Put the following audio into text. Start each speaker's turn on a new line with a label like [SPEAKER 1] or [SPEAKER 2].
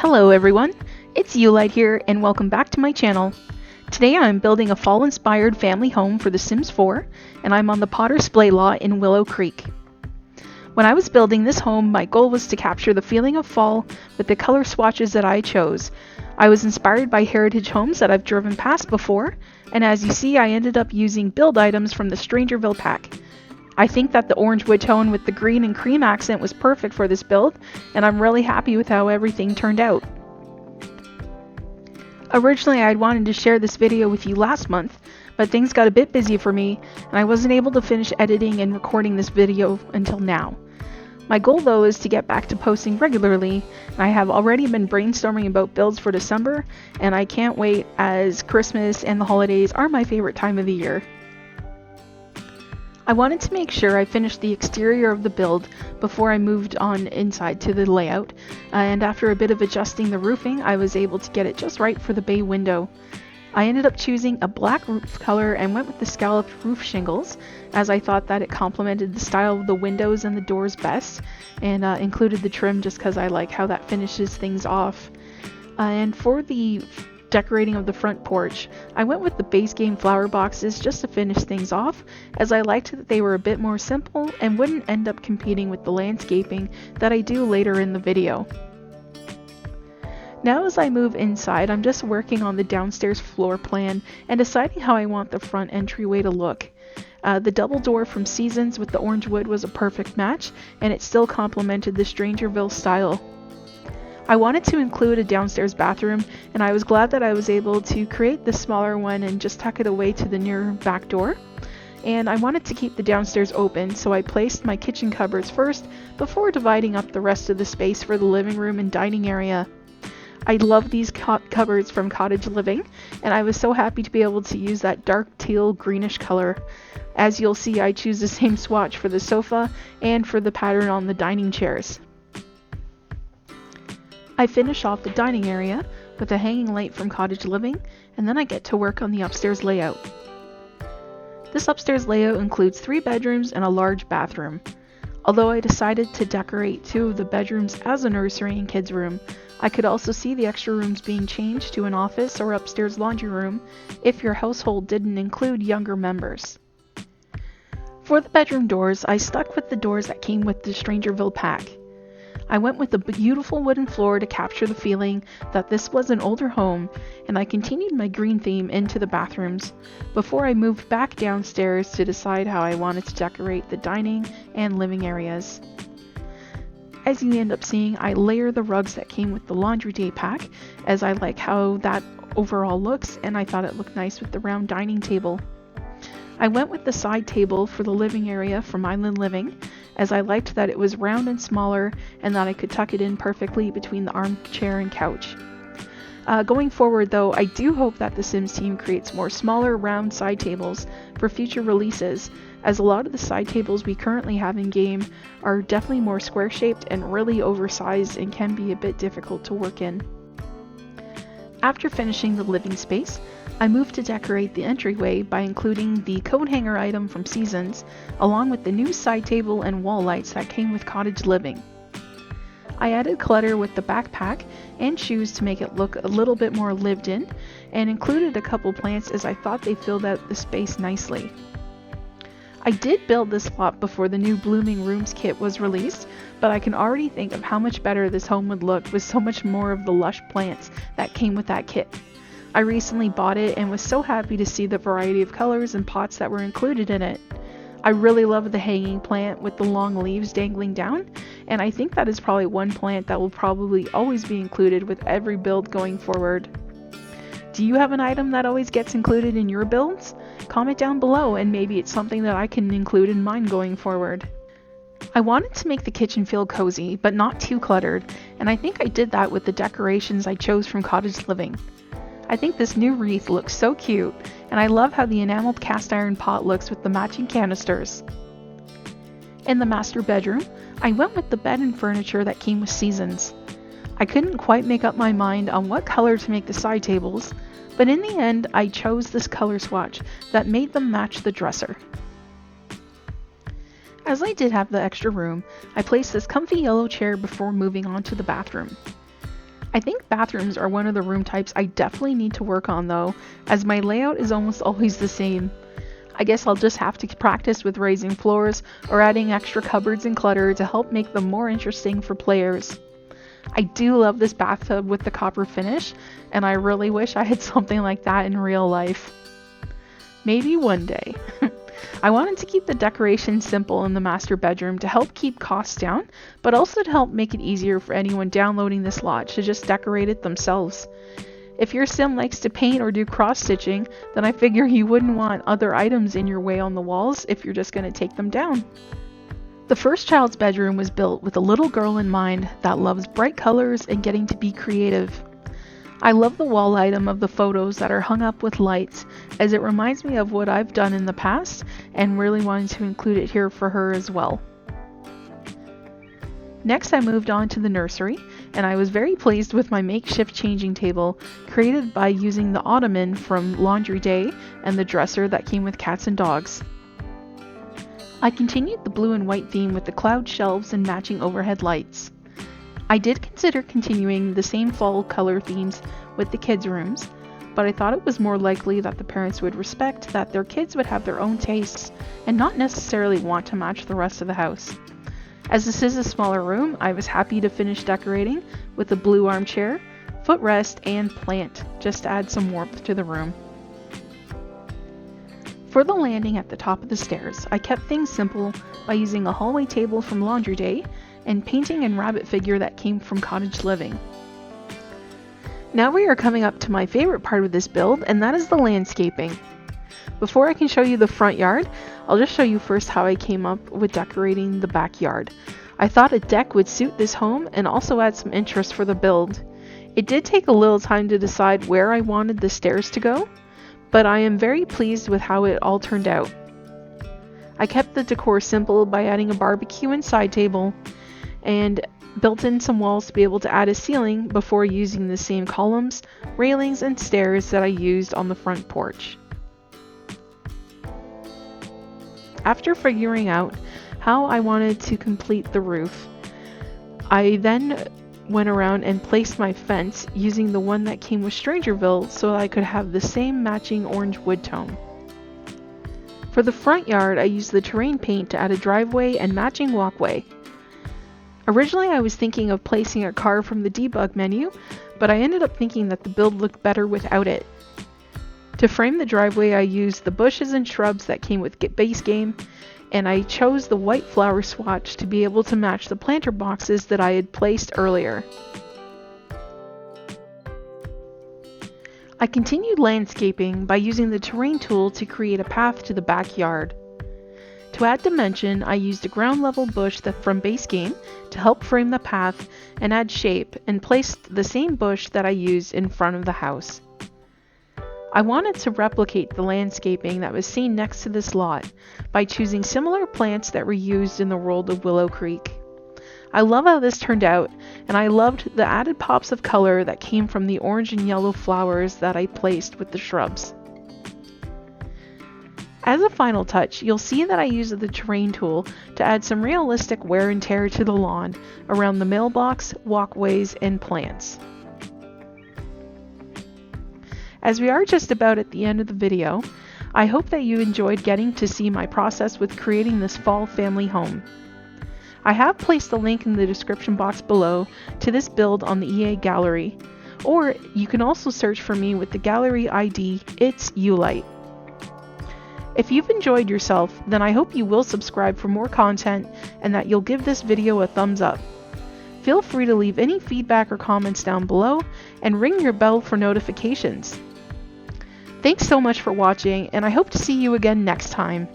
[SPEAKER 1] Hello everyone, it's Eulite here and welcome back to my channel. Today I'm building a fall-inspired family home for The Sims 4 and I'm on the Potter's Splay Lot in Willow Creek. When I was building this home, my goal was to capture the feeling of fall with the color swatches that I chose. I was inspired by heritage homes that I've driven past before, and as you see I ended up using build items from the Strangerville pack. I think that the orange wood tone with the green and cream accent was perfect for this build, and I'm really happy with how everything turned out. Originally I'd wanted to share this video with you last month, but things got a bit busy for me, and I wasn't able to finish editing and recording this video until now. My goal though is to get back to posting regularly, and I have already been brainstorming about builds for December, and I can't wait as Christmas and the holidays are my favorite time of the year. I wanted to make sure I finished the exterior of the build before I moved on inside to the layout, and after a bit of adjusting the roofing, I was able to get it just right for the bay window. I ended up choosing a black roof color and went with the scalloped roof shingles, as I thought that it complemented the style of the windows and the doors best, and included the trim just because I like how that finishes things off. And for the decorating of the front porch, I went with the base game flower boxes just to finish things off, as I liked that they were a bit more simple and wouldn't end up competing with the landscaping that I do later in the video. Now as I move inside, I'm just working on the downstairs floor plan and deciding how I want the front entryway to look. The double door from Seasons with the orange wood was a perfect match, and it still complemented the Strangerville style. I wanted to include a downstairs bathroom, and I was glad that I was able to create the smaller one and just tuck it away to the near back door. And I wanted to keep the downstairs open, so I placed my kitchen cupboards first before dividing up the rest of the space for the living room and dining area. I love these cupboards from Cottage Living, and I was so happy to be able to use that dark teal greenish color. As you'll see, I choose the same swatch for the sofa and for the pattern on the dining chairs. I finish off the dining area with a hanging light from Cottage Living, and then I get to work on the upstairs layout. This upstairs layout includes 3 bedrooms and a large bathroom. Although I decided to decorate 2 of the bedrooms as a nursery and kids room, I could also see the extra rooms being changed to an office or upstairs laundry room if your household didn't include younger members. For the bedroom doors, I stuck with the doors that came with the Strangerville pack. I went with a beautiful wooden floor to capture the feeling that this was an older home, and I continued my green theme into the bathrooms before I moved back downstairs to decide how I wanted to decorate the dining and living areas. As you end up seeing, I layer the rugs that came with the laundry day pack, as I like how that overall looks, and I thought it looked nice with the round dining table. I went with the side table for the living area from Island Living, as I liked that it was round and smaller and that I could tuck it in perfectly between the armchair and couch. Going forward though, I do hope that the Sims team creates more smaller round side tables for future releases, as a lot of the side tables we currently have in game are definitely more square shaped and really oversized and can be a bit difficult to work in. After finishing the living space, I moved to decorate the entryway by including the coat hanger item from Seasons, along with the new side table and wall lights that came with Cottage Living. I added clutter with the backpack and shoes to make it look a little bit more lived in, and included a couple plants as I thought they filled out the space nicely. I did build this lot before the new Blooming Rooms kit was released, but I can already think of how much better this home would look with so much more of the lush plants that came with that kit. I recently bought it and was so happy to see the variety of colors and pots that were included in it. I really love the hanging plant with the long leaves dangling down, and I think that is probably one plant that will probably always be included with every build going forward. Do you have an item that always gets included in your builds? Comment down below and maybe it's something that I can include in mine going forward. I wanted to make the kitchen feel cozy, but not too cluttered, and I think I did that with the decorations I chose from Cottage Living. I think this new wreath looks so cute, and I love how the enameled cast iron pot looks with the matching canisters. In the master bedroom, I went with the bed and furniture that came with Seasons. I couldn't quite make up my mind on what color to make the side tables, but in the end I chose this color swatch that made them match the dresser. As I did have the extra room, I placed this comfy yellow chair before moving on to the bathroom. I think bathrooms are one of the room types I definitely need to work on though, as my layout is almost always the same. I guess I'll just have to practice with raising floors or adding extra cupboards and clutter to help make them more interesting for players. I do love this bathtub with the copper finish, and I really wish I had something like that in real life. Maybe one day. I wanted to keep the decoration simple in the master bedroom to help keep costs down, but also to help make it easier for anyone downloading this lot to just decorate it themselves. If your sim likes to paint or do cross-stitching, then I figure you wouldn't want other items in your way on the walls if you're just going to take them down. The first child's bedroom was built with a little girl in mind that loves bright colors and getting to be creative. I love the wall item of the photos that are hung up with lights, as it reminds me of what I've done in the past and really wanted to include it here for her as well. Next I moved on to the nursery, and I was very pleased with my makeshift changing table created by using the ottoman from Laundry Day and the dresser that came with cats and dogs. I continued the blue and white theme with the cloud shelves and matching overhead lights. I did consider continuing the same fall color themes with the kids' rooms, but I thought it was more likely that the parents would respect that their kids would have their own tastes and not necessarily want to match the rest of the house. As this is a smaller room, I was happy to finish decorating with a blue armchair, footrest, and plant, just to add some warmth to the room. For the landing at the top of the stairs, I kept things simple by using a hallway table from Laundry Day and painting and rabbit figure that came from Cottage Living. Now we are coming up to my favorite part of this build, and that is the landscaping. Before I can show you the front yard, I'll just show you first how I came up with decorating the backyard. I thought a deck would suit this home and also add some interest for the build. It did take a little time to decide where I wanted the stairs to go, but I am very pleased with how it all turned out. I kept the decor simple by adding a barbecue and side table, and built in some walls to be able to add a ceiling before using the same columns, railings, and stairs that I used on the front porch. After figuring out how I wanted to complete the roof, I then went around and placed my fence using the one that came with Strangerville so that I could have the same matching orange wood tone. For the front yard, I used the terrain paint to add a driveway and matching walkway. Originally, I was thinking of placing a car from the debug menu, but I ended up thinking that the build looked better without it. To frame the driveway, I used the bushes and shrubs that came with base game, and I chose the white flower swatch to be able to match the planter boxes that I had placed earlier. I continued landscaping by using the terrain tool to create a path to the backyard. To add dimension, I used a ground level bush from base game to help frame the path and add shape, and placed the same bush that I used in front of the house. I wanted to replicate the landscaping that was seen next to this lot by choosing similar plants that were used in the world of Willow Creek. I love how this turned out, and I loved the added pops of color that came from the orange and yellow flowers that I placed with the shrubs. As a final touch, you'll see that I used the terrain tool to add some realistic wear and tear to the lawn around the mailbox, walkways, and plants. As we are just about at the end of the video, I hope that you enjoyed getting to see my process with creating this fall family home. I have placed a link in the description box below to this build on the EA gallery, or you can also search for me with the gallery ID, it's Eulite. If you've enjoyed yourself, then I hope you will subscribe for more content and that you'll give this video a thumbs up. Feel free to leave any feedback or comments down below and ring your bell for notifications. Thanks so much for watching, and I hope to see you again next time.